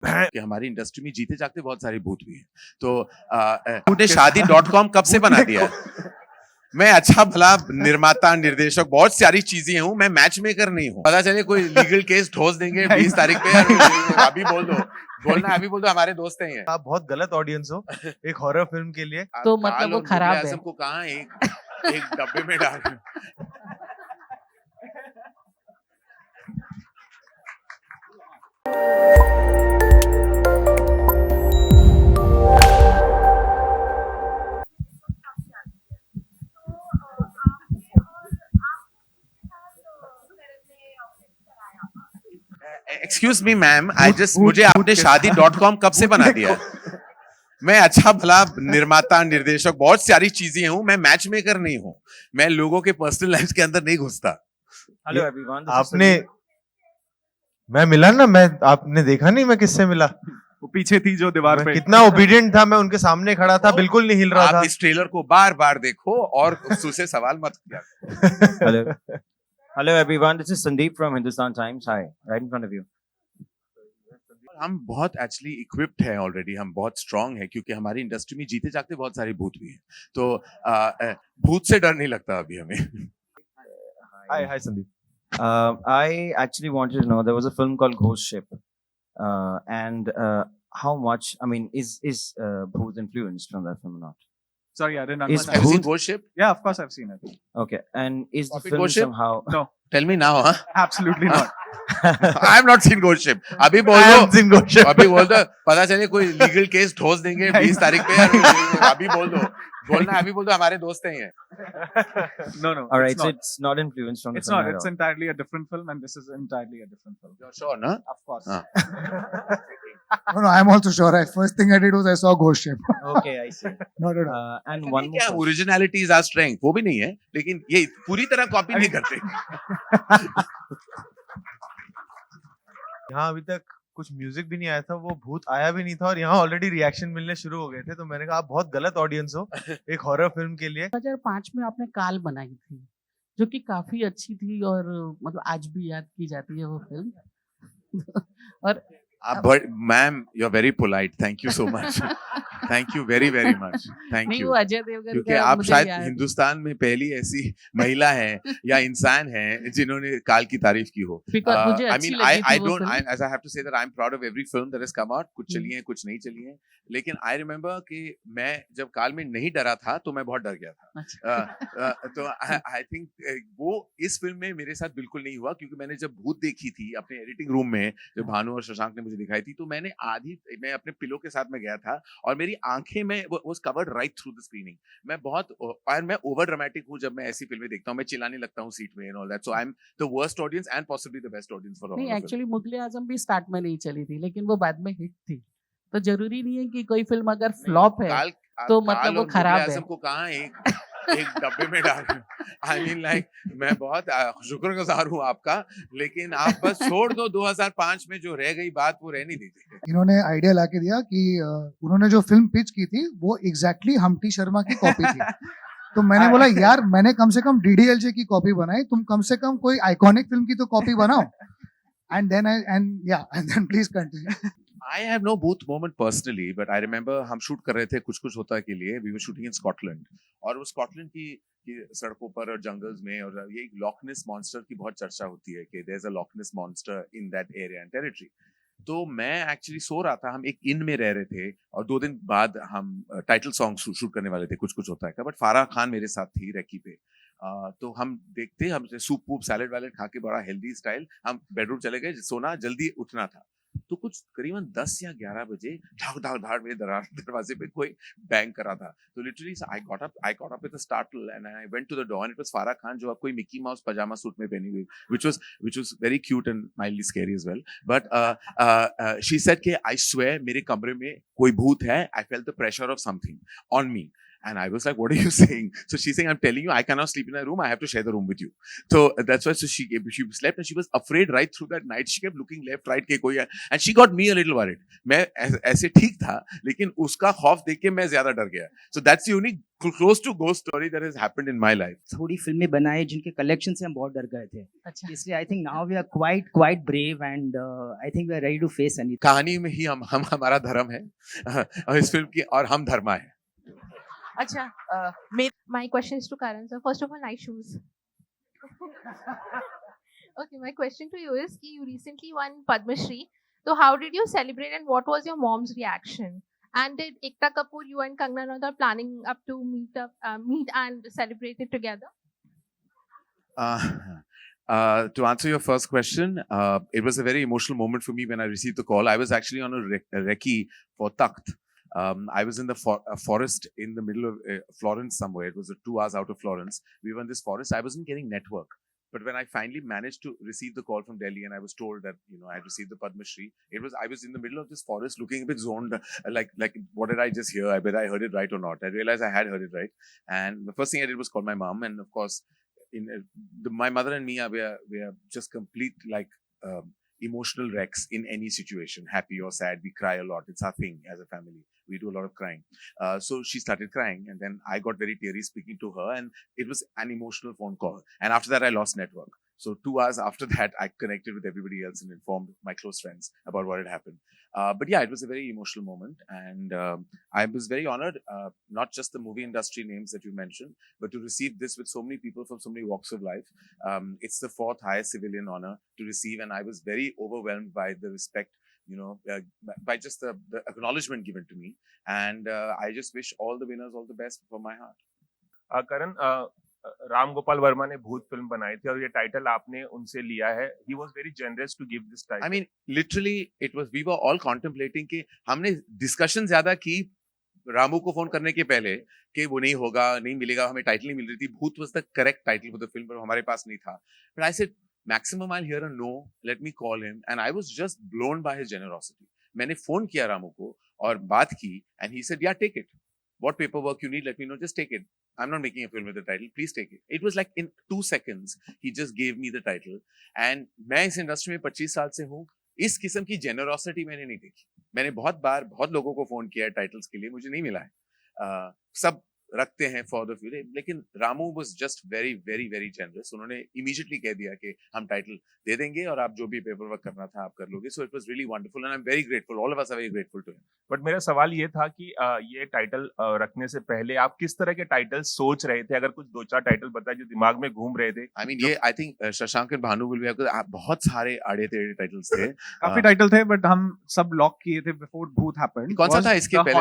कि हमारी इंडस्ट्री में जीते जागते बहुत सारे भूत भी हैं। तो तूने शादी.com कब से बना दिया है? मैं अच्छा भला निर्माता निर्देशक बहुत सारी चीजें हूँ, मैं मैच मेकर नहीं हूँ। पता चले कोई लीगल केस ठोस देंगे 20 तारीख पे, अभी बोल दो, बोलना अभी बोल दो, हमारे दोस्त हैं ये। आप बहुत गलत ऑडियंस हो एक हॉरर फिल्म के लिए। तो मतलब वो खराब है। को कहाँ एक डब्बे में डाल एक्सक्यूज मी मैम, मुझे आपने शादी.com कब से बना दिया है? मैं अच्छा भला निर्माता निर्देशक बहुत सारी चीजें हूँ, मैं मैच मेकर नहीं हूँ। मैं लोगों के पर्सनल लाइफ के अंदर नहीं घुसता। हेलो एवरीवन, आपने मैं मिला ना, आपने देखा नहीं मैं किससे मिला? वो पीछे थी जो दीवार पे। कितना ओबीडियंट था, मैं उनके सामने खड़ा था, बिल्कुल नहीं हिल रहा था। आप इस ट्रेलर को बार बार देखो और उससे सवाल मत किया। Hello everyone, this is Sandeep from Hindustan times. Hi, right in front of you. हम बहुत एक्चुअली इक्विप्ड हैं ऑलरेडी, हम बहुत स्ट्रांग हैं क्योंकि हमारी इंडस्ट्री में जीते जागते बहुत सारे भूत भी हैं। तो भूत से डर नहीं लगता अभी हमें। हाय Sandeep. I actually wanted to know, there was a film called Ghost Ship, and how much, I mean, is Bhoot influenced from that film or not? Sorry, I didn't Is understand. Have you seen Bhoot- Ghost Ship? Yeah, of course I've seen it. Okay, and is the Copied film Ghost Ship? somehow? No, Tell me now, huh? absolutely not. I have not seen Ghost Ship. अभी बोल दो, अभी बोल दो, पता चले कोई legal case ठोस देंगे 20 तारीख पे, अभी बोल दो, बोलना अभी बोल दो, हमारे दोस्त हैं ये। No, All right, it's so not. it's not influenced from the It's film not. at It's all. entirely a different film, and this is entirely a different film. You're sure, ना? Of course. No, I'm also sure. First thing I did was I saw Ghost Ship. Okay, I see. No. And one more क्या question. Originality is our strength, वो भी नहीं है, लेकिन ये पूरी तरह कॉपी नहीं करते। यहाँ अभी तक कुछ म्यूजिक भी नहीं आया था, वो भूत आया भी नहीं था, और यहाँ ऑलरेडी रिएक्शन मिलने शुरू हो गए थे। तो मैंने कहा आप बहुत गलत ऑडियंस हो एक हॉरर फिल्म के लिए। 2005 में आपने काल बनाई थी, जो कि काफी अच्छी थी और मतलब आज भी याद की जाती है वो फिल्म। और ma'am, you are very polite, thank you so much, thank you very very much, thank नहीं, यू। वो अजय देवगन क्योंकि का आप मुझे शायद याद है। हिंदुस्तान में पहली ऐसी महिला हैं या इंसान हैं जिन्होंने काल की तारीफ की हो। Because मुझे I अच्छी mean, लगी I थी वो don't, film. as I have to say that I'm proud of every film that has come out. कुछ चली हैं, कुछ नहीं चली हैं, लेकिन I remember कि मैं जब काल में नहीं डरा था तो मैं बहुत डर गया था। अच्छा। तो I think वो इस फिल्म में मेरे साथ बिल्कुल नहीं हुआ, क्योंकि मैंने जब भूत देखी थी अपने एडिटिंग रूम में, जब भानु और शशांक ने मुझे दिखाई थी, तो मैं अपने पिलो के साथ में गया था और मेरी आंखें में was covered right through the screening. मैं ओवर ड्रामेटिक हूँ जब मैं ऐसी फिल्में देखता हूँ, मैं चिल्लाने लगता हूँ सीट में and all that. So I'm the worst audience and possibly the best audience for all नहीं, of it. एक्चुअली मुगले आजम भी स्टार्ट में नहीं चली थी, लेकिन वो बाद में हिट थी। तो जरूरी नहीं है कि कोई फिल्म अगर फ्लॉप है तो मतलब वो खराब है। को कहाँ एक डब्बे में डाल, आई मीन लाइक मैं बहुत शुक्रगुजार हूँ आपका, लेकिन आप बस छोड़ दो 2005 में जो रह गई बात वो रहने दीजिए। इन्होंने आइडिया लाके दिया कि उन्होंने जो फिल्म पिच की थी वो एग्जैक्टली हम्टी शर्मा की कॉपी थी। तो मैंने बोला यार, मैंने कम से कम डीडीएलजे की कॉपी बनाई, तुम कम से कम कोई आइकॉनिक फिल्म की तो कॉपी बनाओ। and then please continue. I have no booth moment personally, but I remember हम शूट कर रहे थे कुछ होता है के लिए, we were shooting in Scotland, और वो स्कॉटलैंड की सड़कों पर और जंगल्स में, और ये एक लॉकनेस मॉन्स्टर की बहुत चर्चा होती है कि there's a Loch Ness monster in that area and territory. तो मैं एक्चुअली सो रहा था, हम एक इन में रह रहे थे, और 2 दिन बाद हम टाइटल सॉन्ग शूट करने वाले थे कुछ होता है का, बट फारा खान मेरे साथ थी रेकी पे। तो हम देखते, हम सूप वूप सैलेड वैलेड खा के बड़ा हेल्दी स्टाइल हम बेडरूम चले गए, सोना जल्दी उठना था। तो कुछ करीबन 10 या 11 बजे ढाक मेरे दरवाजे पे कोई बैंग करा था। तो literally I got up with a startle and I went to the door, and it was Farah Khan, जो कोई मिकी माउस पजामा सूट में पहनी हुई, which was very cute and mildly scary as well. But she said कि I swear मेरे कमरे में कोई भूत है, I felt the pressure of something on me. And I was like, what are you saying? So she's saying, I'm telling you, I cannot sleep in a room. I have to share the room with you. So that's why she slept and she was afraid right through that night. She kept looking left, right, के कोई है. And she got me a little worried. मैं ऐसे ठीक था, लेकिन उसका खौफ देख के मैं ज्यादा डर गया. So that's the only close to ghost story that has happened in my life. थोड़ी फिल्में बनाई जिनके कलेक्शन से हम बहुत डर गए थे. अच्छा. इसलिए I think now we are quite brave and I think we are ready to face anything. कहानी में ही हम हमारा धर्म है और इस फिल्म की और हम धर्मा है. अच्छा. My question is to Karan sir. First of all, nice shoes. Okay, my question to you is कि you recently won Padma Shri. So how did you celebrate and what was your mom's reaction? And did Ekta Kapoor, you and Kangana Ranaut are planning up to meet and celebrate it together? To answer your first question, it was a very emotional moment for me when I received the call. I was actually on a recce for Takht. I was in the forest in the middle of Florence somewhere. It was 2 hours out of Florence. We were in this forest. I wasn't getting network. But when I finally managed to receive the call from Delhi and I was told that, I had received the Padma Shri, I was in the middle of this forest looking a bit zoned, like what did I just hear? I bet I heard it right or not. I realized I had heard it right. And the first thing I did was call my mom. And of course, my mother and me, we are just complete emotional wrecks in any situation, happy or sad. We cry a lot. It's our thing as a family. We do a lot of crying. So she started crying and then I got very teary speaking to her and it was an emotional phone call. And after that, I lost network. So 2 hours after that, I connected with everybody else and informed my close friends about what had happened. But yeah, it was a very emotional moment. And I was very honored, not just the movie industry names that you mentioned, but to receive this with so many people from so many walks of life. It's the 4th highest civilian honor to receive. And I was very overwhelmed by the respect, by just the acknowledgement given to me. And I just wish all the winners all the best from my heart. करण, राम गोपाल वर्मा ने भूत film बनाई थी और ये title आपने उनसे लिया है. He was very generous to give this title. I mean, literally, we were all contemplating कि हमने discussion ज्यादा की रामू को फोन करने के पहले कि वो नहीं होगा, नहीं मिलेगा, हमें टाइटल नहीं मिल रही थी. भूत was the correct title for the film, पर हमारे पास नहीं था. But I said, maximum I'll hear a no, let me call him. And I was just blown by his generosity. मैंने फोन किया रामू को और बात की and he said, yeah, take it. What paperwork you need, let me know, just take it. I'm not making a film with the title, please take it. It was like in 2 seconds, he just gave me the title. And मैं इस industry में 25 साल से हूँ, इस किस्म की generosity मैंने नहीं देखी. मैंने बहुत लोगों को फोन किया है टाइटल्स के लिए, मुझे नहीं मिला है. सब रखते हैं फॉर द फ्यूचर, लेकिन Ramu was just very very very generous. उन्होंने इमीडिएटली कह दिया कि हम टाइटल दे देंगे और आप जो भी पेपर वर्क करना था आप कर लोगे. So it was really wonderful and I am very grateful. All of us are very grateful to him. But मेरा सवाल ये था कि ये टाइटल रखने से पहले आप किस तरह के टाइटल सोच रहे थे? अगर कुछ 2-4 टाइटल बताए जो दिमाग में घूम रहे थे. आई मीन ये I think Shashank and Bhanu will be, बहुत सारे आड़े टेढ़े टाइटल्स थे. काफी टाइटल थे बट हम सब लॉक किए थे बिफोर भूत हैपेंड. कौन सा था इसके पहले?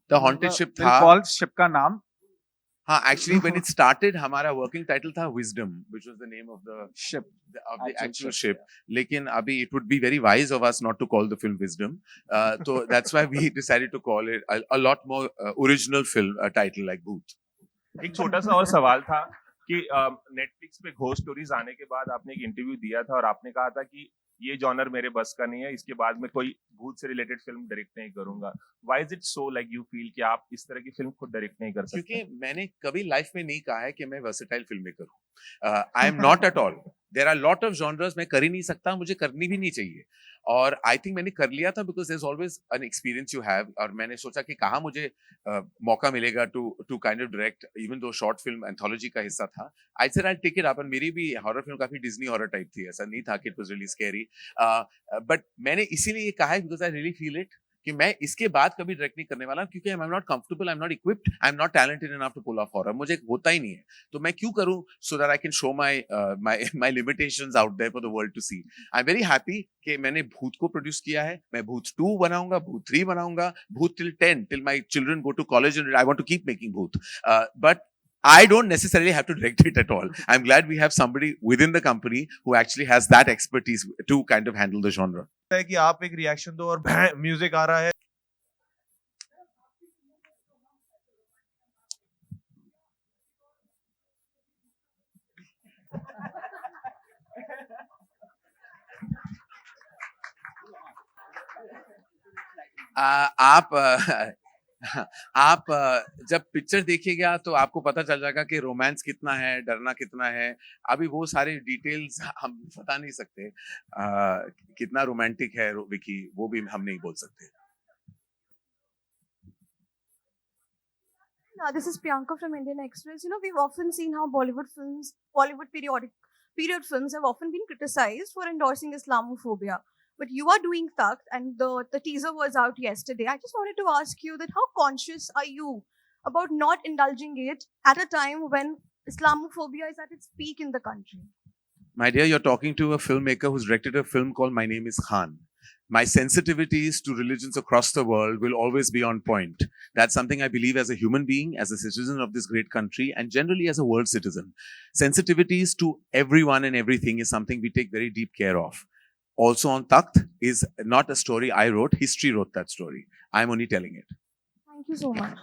द हॉन्टेड शिप था. कॉल शिप का नाम. हाँ, actually when it started हमारा working title था Wisdom, which was the name of the ship, of the actual ship. लेकिन अभी it would be very wise of us not to call the film Wisdom. So that's why we decided to call it a lot more original film title like Bhoot. एक छोटा सा और सवाल था कि Netflix पे घोस्ट स्टोरीज आने के बाद आपने एक इंटरव्यू दिया था और आपने कहा था कि ये जॉनर मेरे बस का नहीं है, इसके बाद में कोई भूत से रिलेटेड फिल्म डायरेक्ट नहीं करूंगा. Why is it so like you feel कि आप इस तरह की फिल्म खुद डायरेक्ट नहीं कर सकते? क्योंकि मैंने कभी लाइफ में नहीं कहा है कि मैं वर्सेटाइल फिल्म मेकर हूँ. I am not at all. There are lot of genres मैं कर ही नहीं सकता, मुझे करनी भी नहीं चाहिए. और आई थिंक मैंने कर लिया था because there is always an experience you have. और मैंने सोचा कि कहाँ मुझे मौका मिलेगा to kind of direct, even though short film anthology का हिस्सा था. I said I will take it up. मेरी भी हॉरर फिल्म काफी डिज्नी हॉरर टाइप थी, ऐसा नहीं था कि it was really scary. But मैंने इसीलिए ये कहा है because I really feel it कि मैं इसके बाद कभी डायरेक्ट नहीं करने वाला, क्योंकि I am not comfortable, I am not equipped, I am not talented enough to pull off horror. मुझे होता ही नहीं है, तो मैं क्यों करूं? So that I can show my limitations out there for the world to see. I am very happy कि मैंने भूत को प्रोड्यूस किया है. मैं भूत 2 बनाऊंगा, भूत 3 बनाऊंगा, Bhoot till 10, till my children go to college and I want to keep making Bhoot. But I don't necessarily have to direct it at all. I'm glad we have somebody within the company who actually has that expertise to kind of handle the genre. है कि आप एक reaction दो और music आ रहा है. आप आप जब पिक्चर देखिएगा तो आपको पता चल जाएगा कि रोमांस कितना है, डरना कितना है। अभी वो सारे डिटेल्स हम बता नहीं सकते। कितना रोमांटिक है विकी, वो भी हम नहीं बोल सकते। This is Priyanka from Indian Express. You know, we've often seen how Bollywood period films have often been criticized for endorsing Islamophobia. But you are doing Takht, and the teaser was out yesterday. I just wanted to ask you that how conscious are you about not indulging it at a time when Islamophobia is at its peak in the country? My dear, you're talking to a filmmaker who's directed a film called My Name is Khan. My sensitivities to religions across the world will always be on point. That's something I believe as a human being, as a citizen of this great country, and generally as a world citizen. Sensitivities to everyone and everything is something we take very deep care of. Also on Takht is not a story I wrote, history wrote that story. I'm only telling it. Thank you so much.